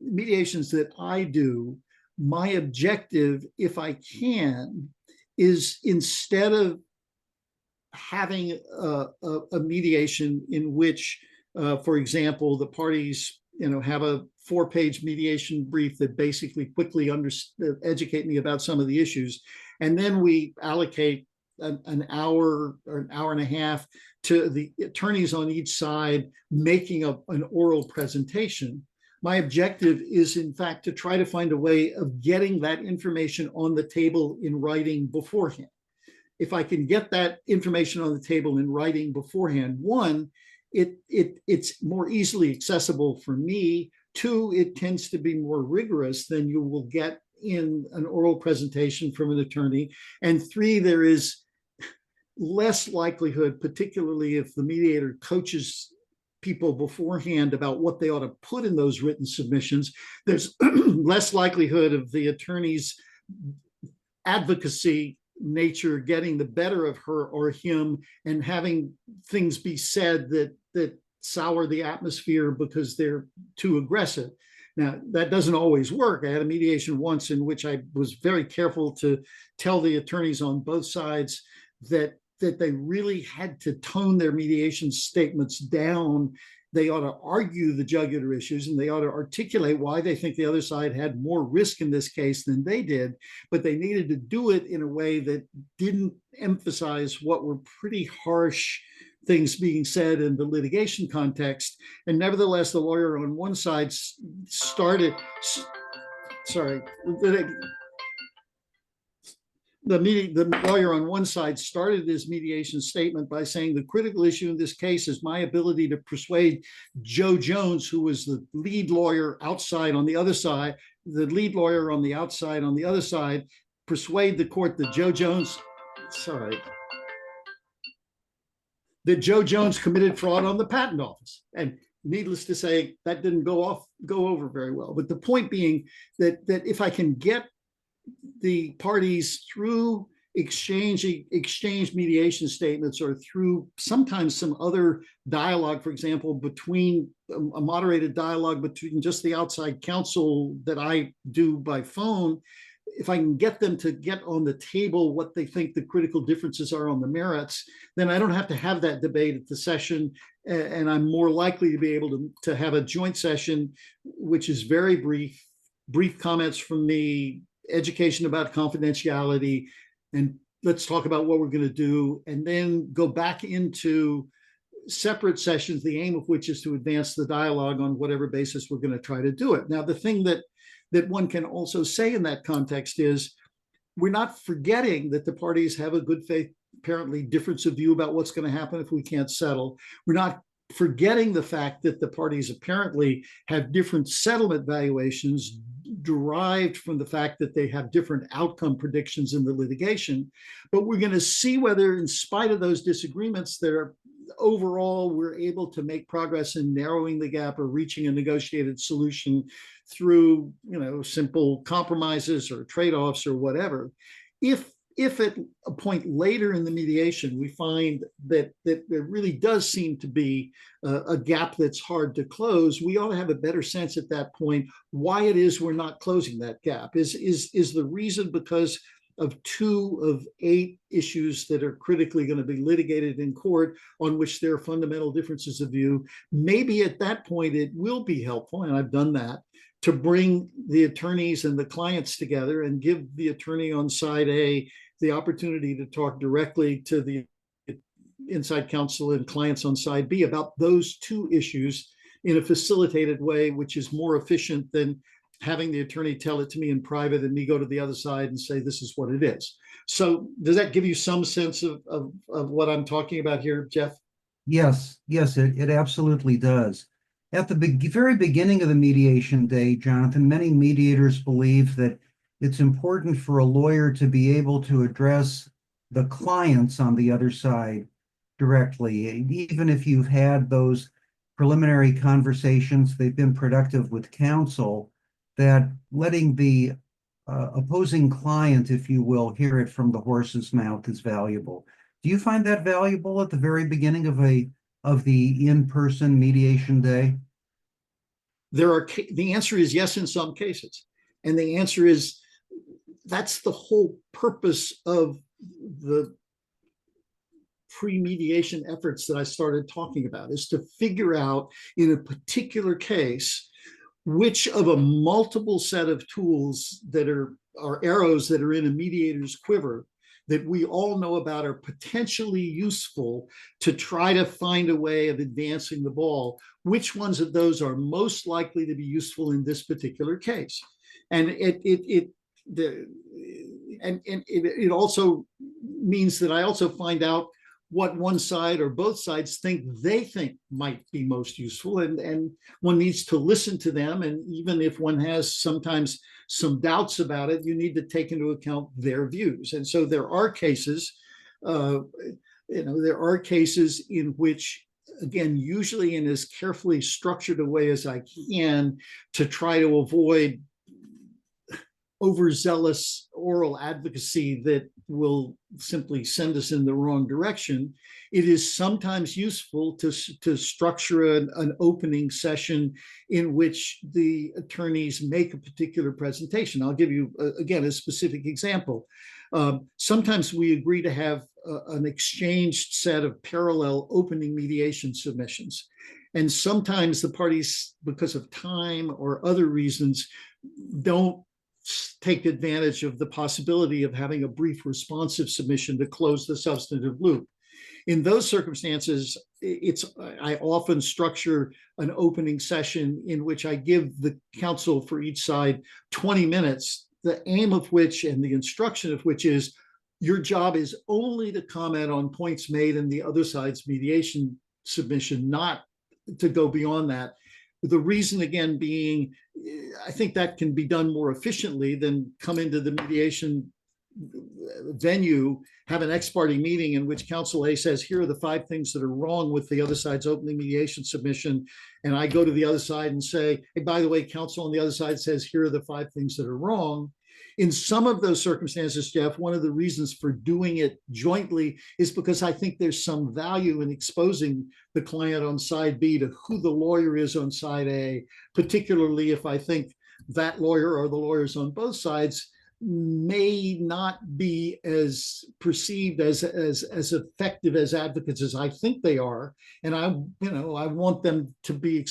Speaker 3: mediations that I do, my objective, if I can, is instead of having a mediation in which, for example, the parties have a 4-page mediation brief that basically quickly educate me about some of the issues, and then we allocate an hour or an hour and a half to the attorneys on each side making an oral presentation. My objective is, in fact, to try to find a way of getting that information on the table in writing beforehand. If I can get that information on the table in writing beforehand, one, it's more easily accessible for me. Two, it tends to be more rigorous than you will get in an oral presentation from an attorney. And three, there is less likelihood, particularly if the mediator coaches people beforehand about what they ought to put in those written submissions, there's less likelihood of the attorney's advocacy nature getting the better of her or him and having things be said that sour the atmosphere because they're too aggressive. Now, that doesn't always work. I had a mediation once in which I was very careful to tell the attorneys on both sides that they really had to tone their mediation statements down. They ought to argue the jugular issues, and they ought to articulate why they think the other side had more risk in this case than they did, but they needed to do it in a way that didn't emphasize what were pretty harsh things being said in the litigation context. And nevertheless, the lawyer on one side started, the lawyer on one side started his mediation statement by saying the critical issue in this case is my ability to persuade Joe Jones, who was the lead lawyer outside on the other side, the lead lawyer on the outside on the other side, persuade the court that Joe Jones committed fraud on the patent office. And needless to say, that didn't go over very well. But the point being that if I can get the parties through exchange mediation statements or through sometimes some other dialogue, for example, between a moderated dialogue between just the outside counsel that I do by phone, if I can get them to get on the table what they think the critical differences are on the merits, then I don't have to have that debate at the session, and I'm more likely to be able to have a joint session, which is very brief comments from me, education about confidentiality, and let's talk about what we're going to do, and then go back into separate sessions, the aim of which is to advance the dialogue on whatever basis we're going to try to do it. Now, the thing that one can also say in that context is we're not forgetting that the parties have a good faith, apparently, difference of view about what's going to happen if we can't settle. We're not forgetting the fact that the parties apparently have different settlement valuations derived from the fact that they have different outcome predictions in the litigation. But we're going to see whether, in spite of those disagreements, overall we're able to make progress in narrowing the gap or reaching a negotiated solution through simple compromises or trade-offs or whatever. If at a point later in the mediation we find that there really does seem to be a gap that's hard to close, we ought to have a better sense at that point why it is we're not closing that gap. Is the reason because of 2 of 8 issues that are critically going to be litigated in court on which there are fundamental differences of view? Maybe at that point it will be helpful, and I've done that, to bring the attorneys and the clients together and give the attorney on side A the opportunity to talk directly to the inside counsel and clients on side B about those two issues in a facilitated way, which is more efficient than having the attorney tell it to me in private and me go to the other side and say, this is what it is. So does that give you some sense of what I'm talking about here, Jeff?
Speaker 1: Yes, it absolutely does. At the very beginning of the mediation day, Jonathan, many mediators believe that it's important for a lawyer to be able to address the clients on the other side directly. Even if you've had those preliminary conversations, they've been productive with counsel, that letting the opposing client, if you will, hear it from the horse's mouth is valuable. Do you find that valuable at the very beginning of the in-person mediation day?
Speaker 3: The answer is yes in some cases. And the answer is that's the whole purpose of the pre-mediation efforts that I started talking about, is to figure out in a particular case which of a multiple set of tools that are arrows that are in a mediator's quiver that we all know about are potentially useful to try to find a way of advancing the ball. Which ones of those are most likely to be useful in this particular case? And it also means that I also find out what one side or both sides think might be most useful, and one needs to listen to them. And even if one has sometimes some doubts about it, you need to take into account their views. And so there are cases, there are cases in which, again, usually in as carefully structured a way as I can to try to avoid overzealous oral advocacy that will simply send us in the wrong direction, it is sometimes useful to structure an opening session in which the attorneys make a particular presentation. I'll give you, again, a specific example. Sometimes we agree to have an exchanged set of parallel opening mediation submissions. And sometimes the parties, because of time or other reasons, don't take advantage of the possibility of having a brief responsive submission to close the substantive loop. In those circumstances, I often structure an opening session in which I give the counsel for each side 20 minutes, the aim of which and the instruction of which is your job is only to comment on points made in the other side's mediation submission, not to go beyond that. The reason, again, being, I think that can be done more efficiently than come into the mediation venue, have an ex parte meeting in which counsel A says, here are the 5 things that are wrong with the other side's opening mediation submission. And I go to the other side and say, hey, by the way, counsel on the other side says, here are the 5 things that are wrong. In some of those circumstances, Jeff, one of the reasons for doing it jointly is because I think there's some value in exposing the client on side B to who the lawyer is on side A, particularly if I think that lawyer or the lawyers on both sides may not be as perceived as effective as advocates as I think they are. And I want them to be,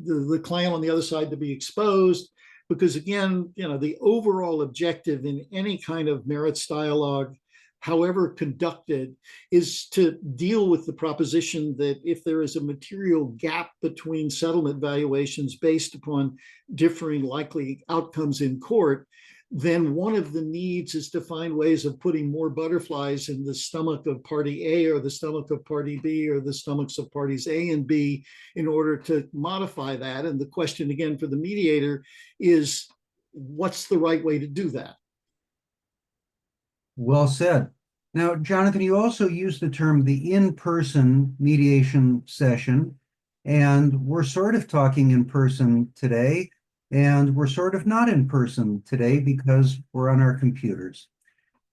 Speaker 3: the client on the other side to be exposed. Because again, the overall objective in any kind of merits dialogue, however conducted, is to deal with the proposition that if there is a material gap between settlement valuations based upon differing likely outcomes in court, then one of the needs is to find ways of putting more butterflies in the stomach of party A or the stomach of party B or the stomachs of parties A and B in order to modify that. And the question again for the mediator is, what's the right way to do that?
Speaker 1: Well said. Now, Jonathan, you also used the term the in-person mediation session, and we're sort of talking in person today. And we're sort of not in person today because we're on our computers.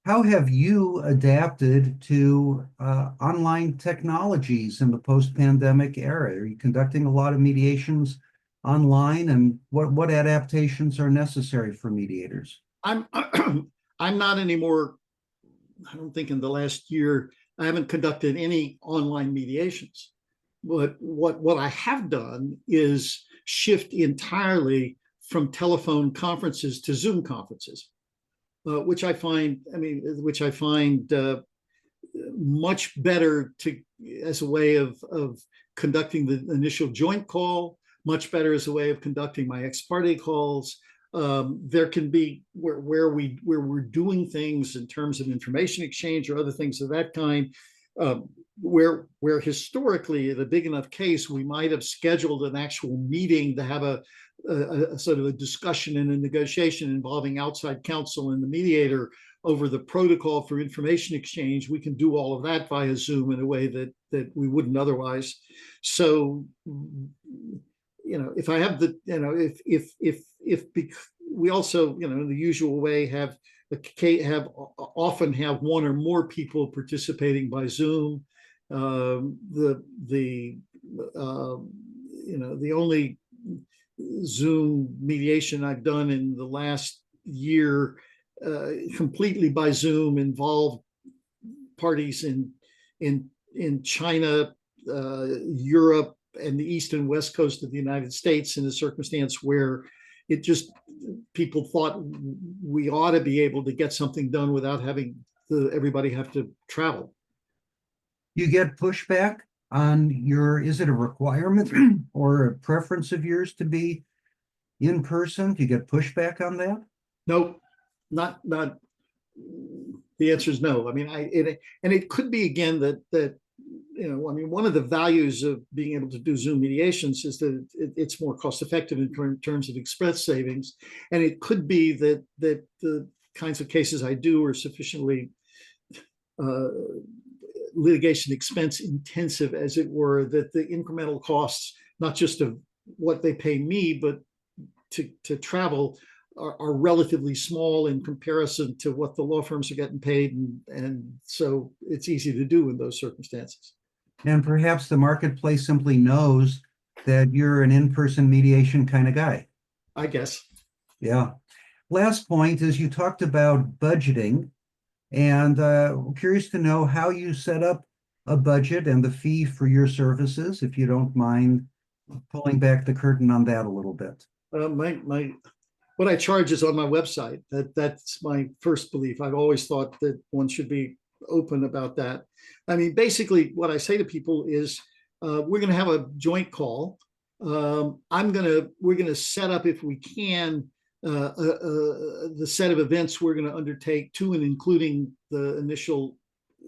Speaker 1: How have you adapted to online technologies in the post-pandemic era? Are you conducting a lot of mediations online, and what adaptations are necessary for mediators?
Speaker 3: I'm not anymore. I don't think in the last year I haven't conducted any online mediations. But what I have done is shift entirely from telephone conferences to Zoom conferences, which I find, much better as a way of conducting the initial joint call, much better as a way of conducting my ex parte calls. There can be where we're doing things in terms of information exchange or other things of that kind, where historically, in a big enough case, we might have scheduled an actual meeting to have a sort of a discussion and a negotiation involving outside counsel and the mediator over the protocol for information exchange. We can do all of that via Zoom in a way that we wouldn't otherwise. So, if I have the, if we also, in the usual way, often have one or more people participating by Zoom. The only Zoom mediation I've done in the last year completely by Zoom involved parties in China, Europe, and the east and west coast of the United States, in a circumstance where people thought we ought to be able to get something done without having everybody have to travel.
Speaker 1: You get pushback on is it a requirement or a preference of yours to be in person? Do you get pushback on that?
Speaker 3: No, not. The answer is no. And it could be again that one of the values of being able to do Zoom mediations is that it's more cost effective in terms of expense savings. And it could be that the kinds of cases I do are sufficiently litigation expense intensive, as it were, that the incremental costs, not just of what they pay me, but to travel, are relatively small in comparison to what the law firms are getting paid. And so it's easy to do in those circumstances.
Speaker 1: And perhaps the marketplace simply knows that you're an in-person mediation kind of guy.
Speaker 3: I guess.
Speaker 1: Yeah. Last point is you talked about budgeting, and I'm curious to know how you set up a budget and the fee for your services, if you don't mind pulling back the curtain on that a little bit.
Speaker 3: What I charge is on my website. That's my first belief. I've always thought that one should be open about that. Basically, what I say to people is, we're going to have a joint call. We're going to set up, if we can, the set of events we're going to undertake to and including the initial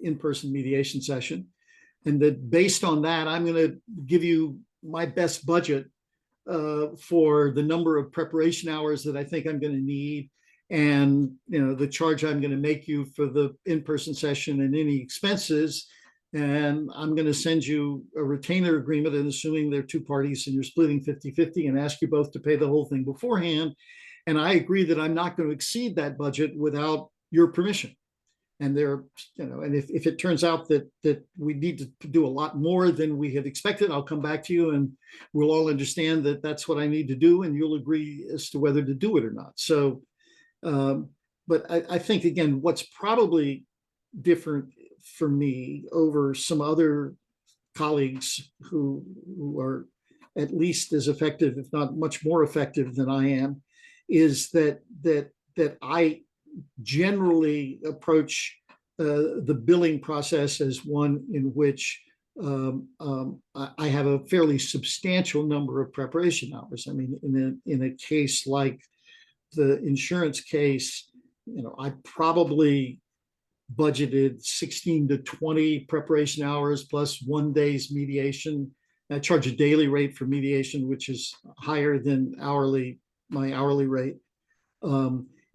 Speaker 3: in-person mediation session. And that based on that, I'm going to give you my best budget for the number of preparation hours that I think I'm going to need, and the charge I'm going to make you for the in-person session and any expenses. And I'm going to send you a retainer agreement, and assuming there are two parties and you're splitting 50-50, and ask you both to pay the whole thing beforehand. And I agree that I'm not going to exceed that budget without your permission. And and if it turns out that we need to do a lot more than we had expected, I'll come back to you and we'll all understand that that's what I need to do, and you'll agree as to whether to do it or not. So, but I think, again, what's probably different for me over some other colleagues who are at least as effective, if not much more effective than I am, is that I generally approach the billing process as one in which I have a fairly substantial number of preparation hours. In a case like the insurance case, I probably budgeted 16 to 20 preparation hours plus 1 day's mediation. I charge a daily rate for mediation, which is higher than my hourly rate.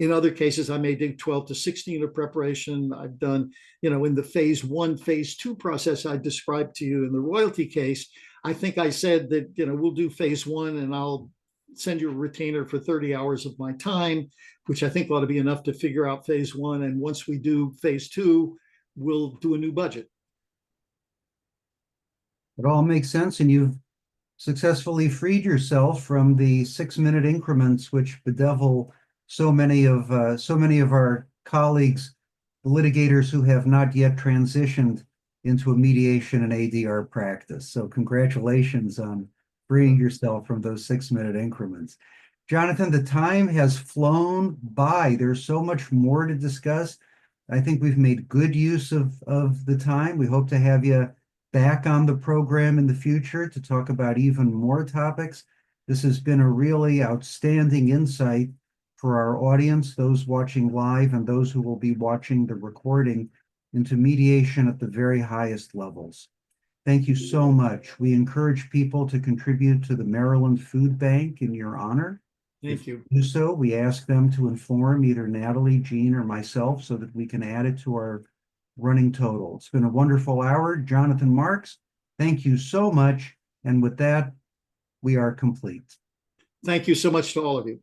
Speaker 3: In other cases, I may do 12 to 16 of preparation. I've done, in the phase 1, phase 2 process I described to you in the royalty case, I think I said that, we'll do phase 1 and I'll send you a retainer for 30 hours of my time, which I think ought to be enough to figure out phase 1. And once we do phase 2, we'll do a new budget.
Speaker 1: It all makes sense, and you've successfully freed yourself from the 6-minute increments which bedevil so many of our colleagues, the litigators who have not yet transitioned into a mediation and ADR practice. So congratulations on freeing yourself from those 6-minute increments. Jonathan, the time has flown by. There's so much more to discuss. I think we've made good use of the time. We hope to have you back on the program in the future to talk about even more topics. This has been a really outstanding insight for our audience, those watching live and those who will be watching the recording, into mediation at the very highest levels. Thank you so much. We encourage people to contribute to the Maryland Food Bank in your honor.
Speaker 3: Thank you.
Speaker 1: Do so, we ask them to inform either Natalie, Jean, or myself so that we can add it to our running total. It's been a wonderful hour. Jonathan Marks, thank you so much. And with that, we are complete.
Speaker 3: Thank you so much to all of you.